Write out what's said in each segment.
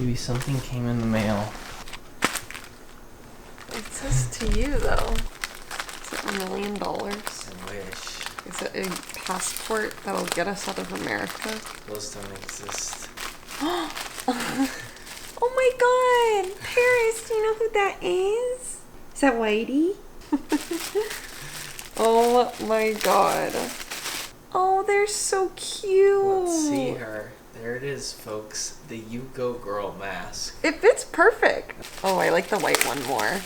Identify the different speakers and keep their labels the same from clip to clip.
Speaker 1: Maybe something came in the mail.
Speaker 2: It says to you, though. Is it $1 million?
Speaker 1: I wish.
Speaker 2: Is it a passport that'll get us out of America?
Speaker 1: Those don't exist.
Speaker 2: Oh my god! Paris, do you know who that is? Is that Whitey? Oh my god. Oh, they're so cute.
Speaker 1: Let's see her. There it is, folks. The You Go Girl mask.
Speaker 2: It fits perfect. Oh, I like the white one more.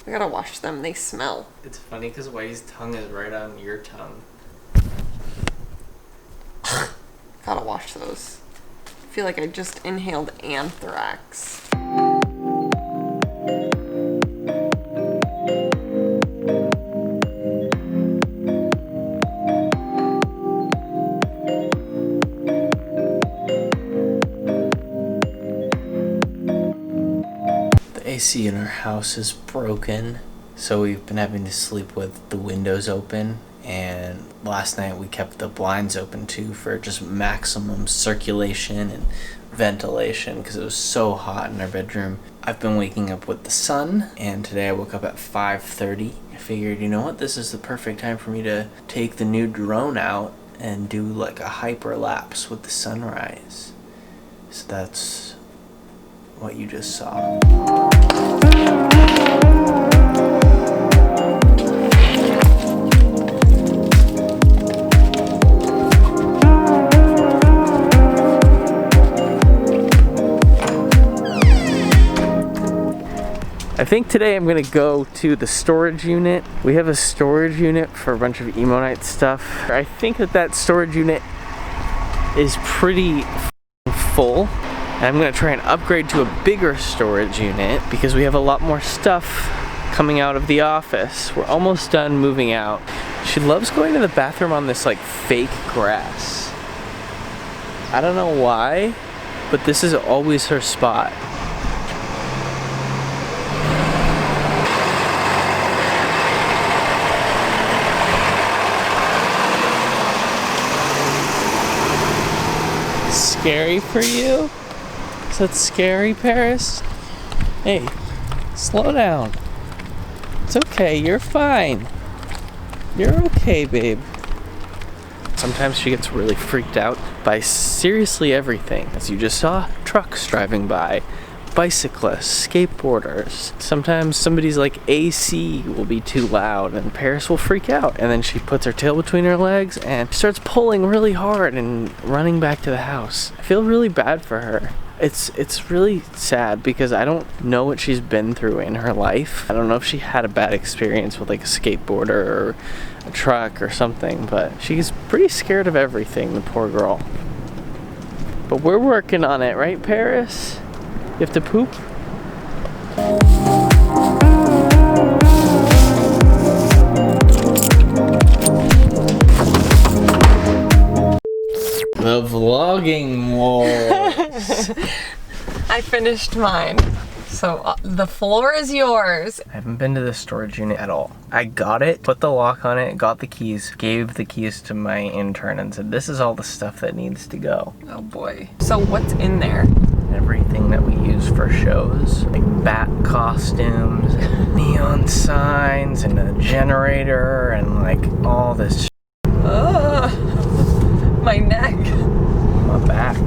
Speaker 2: I gotta wash them. They smell.
Speaker 1: It's funny because Whitey's tongue is right on your tongue.
Speaker 2: Gotta wash those. I feel like I just inhaled anthrax.
Speaker 1: AC in our house is broken, so we've been having to sleep with the windows open, and last night we kept the blinds open too for just maximum circulation and ventilation because it was so hot in our bedroom. I've been waking up with the sun, and today I woke up at 5:30. I figured, you know what, this is the perfect time for me to take the new drone out and do like a hyperlapse with the sunrise. So that's what you just saw. I think today I'm gonna go to the storage unit. We have a storage unit for a bunch of Emonite stuff. I think that storage unit is pretty full. And I'm gonna try and upgrade to a bigger storage unit because we have a lot more stuff coming out of the office. We're almost done moving out. She loves going to the bathroom on this like fake grass. I don't know why, but this is always her spot. Scary for you? Is that scary, Paris? Hey, slow down. It's okay, you're fine. You're okay, babe. Sometimes she gets really freaked out by seriously everything. As you just saw, trucks driving by, bicyclists, skateboarders. Sometimes somebody's like AC will be too loud and Paris will freak out. And then she puts her tail between her legs and starts pulling really hard and running back to the house. I feel really bad for her. It's really sad because I don't know what she's been through in her life. I don't know if she had a bad experience with like a skateboarder or a truck or something, but she's pretty scared of everything, the poor girl. But we're working on it, right, Paris? You have to poop? The vlogging wars.
Speaker 2: I finished mine. So the floor is yours.
Speaker 1: I haven't been to the storage unit at all. I got it, put the lock on it, got the keys, gave the keys to my intern and said, this is all the stuff that needs to go.
Speaker 2: Oh boy. So what's in there?
Speaker 1: Everything that we use for shows, like bat costumes, and neon signs, and a generator, and like all this
Speaker 2: my neck.
Speaker 1: My back.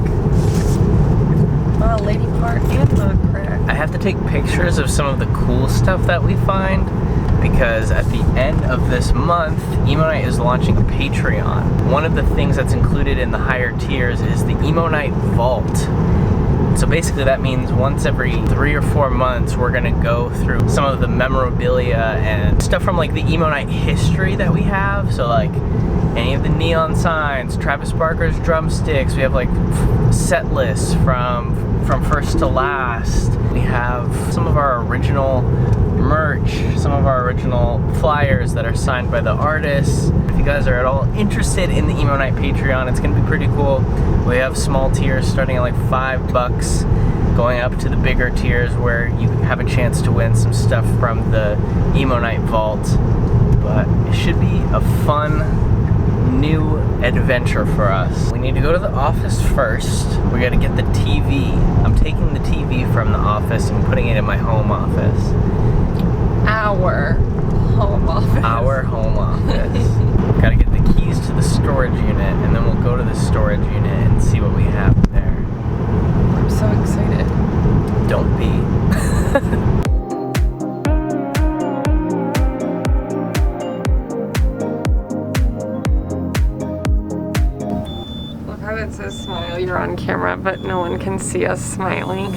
Speaker 2: Lady part and the crack.
Speaker 1: I have to take pictures of some of the cool stuff that we find because at the end of this month, Emonite is launching a Patreon. One of the things that's included in the higher tiers is the Emonite Vault. So basically that means once every 3 or 4 months we're gonna go through some of the memorabilia and stuff from like the Emonite history that we have. So like any of the neon signs, Travis Barker's drumsticks, we have like set lists from first to last. We have some of our original merch, some of our original flyers that are signed by the artists. If you guys are at all interested in the Emonite Patreon, it's gonna be pretty cool. We have small tiers starting at like $5, going up to the bigger tiers where you have a chance to win some stuff from the Emonite Vault. But it should be a fun new adventure for us. We need to go to the office first. We gotta get the TV. I'm taking the TV from the office and putting it in my home office.
Speaker 2: Our home office.
Speaker 1: Our home office. Gotta get the keys to the storage unit, and then we'll go to the storage unit and see what we have there.
Speaker 2: I'm so excited.
Speaker 1: Don't be.
Speaker 2: Look how it says smile. You're on camera, but no one can see us smiling.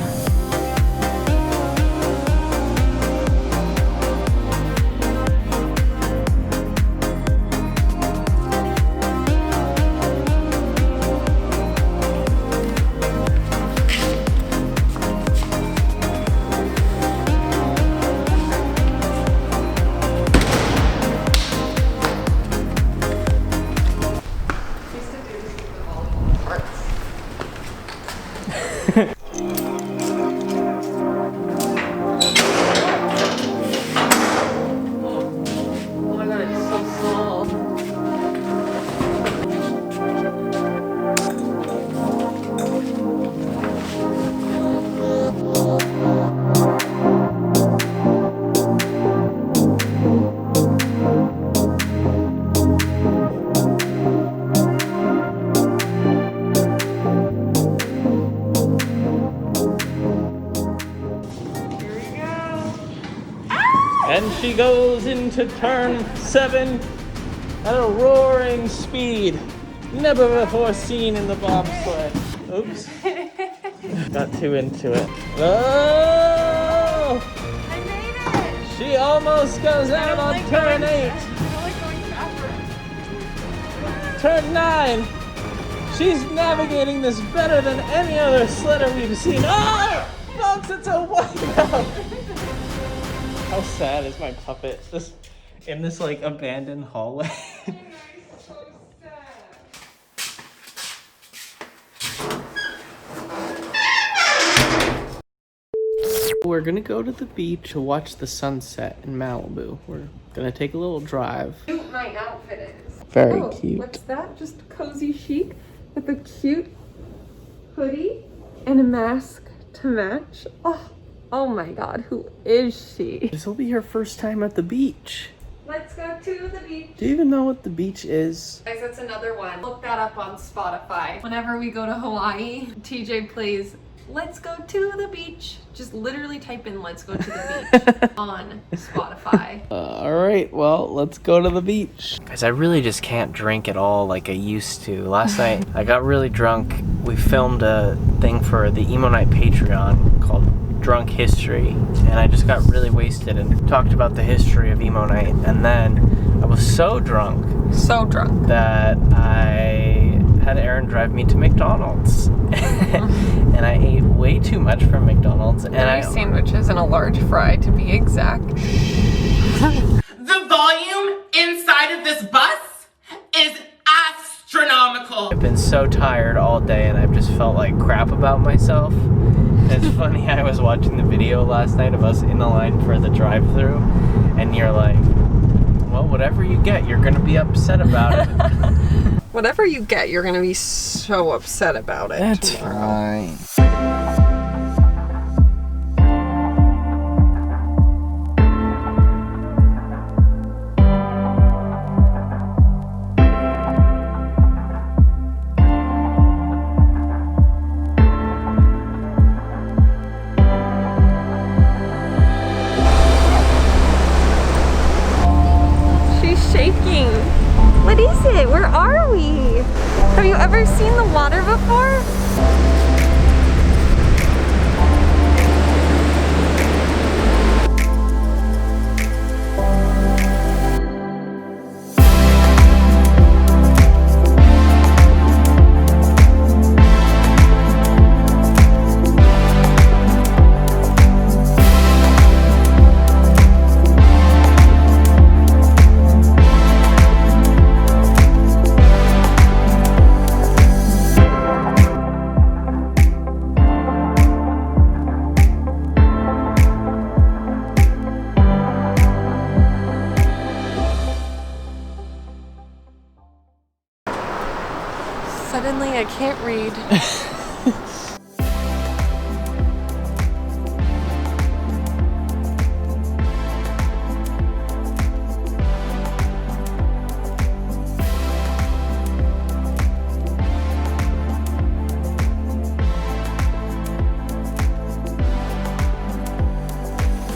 Speaker 1: And she goes into turn 7 at a roaring speed. Never before seen in the bobsled. Oops. Got too into it. Oh!
Speaker 2: I made it!
Speaker 1: She almost goes out on turn 8.
Speaker 2: I like going faster.
Speaker 1: Turn 9. She's navigating this better than any other sledder we've seen. Oh! Folks, it's a wipeout! How sad is my puppet? Just in this like abandoned hallway. We're gonna go to the beach to watch the sunset in Malibu. We're gonna take a little drive.
Speaker 2: Cute my outfit is.
Speaker 1: Very cute.
Speaker 2: What's that? Just cozy chic with a cute hoodie and a mask to match. Oh my god, who is she?
Speaker 1: This will be her first time at the beach.
Speaker 2: Let's go to the beach.
Speaker 1: Do you even know what the beach is?
Speaker 2: Guys, that's another one. Look that up on Spotify. Whenever we go to Hawaii, TJ plays Let's Go to the Beach. Just literally type in Let's Go to the Beach on Spotify.
Speaker 1: Alright, well, let's go to the beach. Guys, I really just can't drink at all like I used to. Last night, I got really drunk. We filmed a thing for the Emo Night Patreon called Drunk History, and I just got really wasted and talked about the history of Emo Night, and then I was so drunk that I had Erin drive me to McDonald's. And I ate way too much from McDonald's, and I
Speaker 2: sandwiches and a large fry to be exact.
Speaker 3: The volume inside of this bus is astronomical.
Speaker 1: I've been so tired all day, and I've just felt like crap about myself. It's funny, I was watching the video last night of us in the line for the drive-thru, and you're like, well, whatever you get, you're gonna be upset about it.
Speaker 2: Whatever you get, you're gonna be so upset about it.
Speaker 1: That's
Speaker 2: tomorrow.
Speaker 1: fine.
Speaker 2: Shaking. What is it? Where are we? Have you ever seen the water before? I can't read.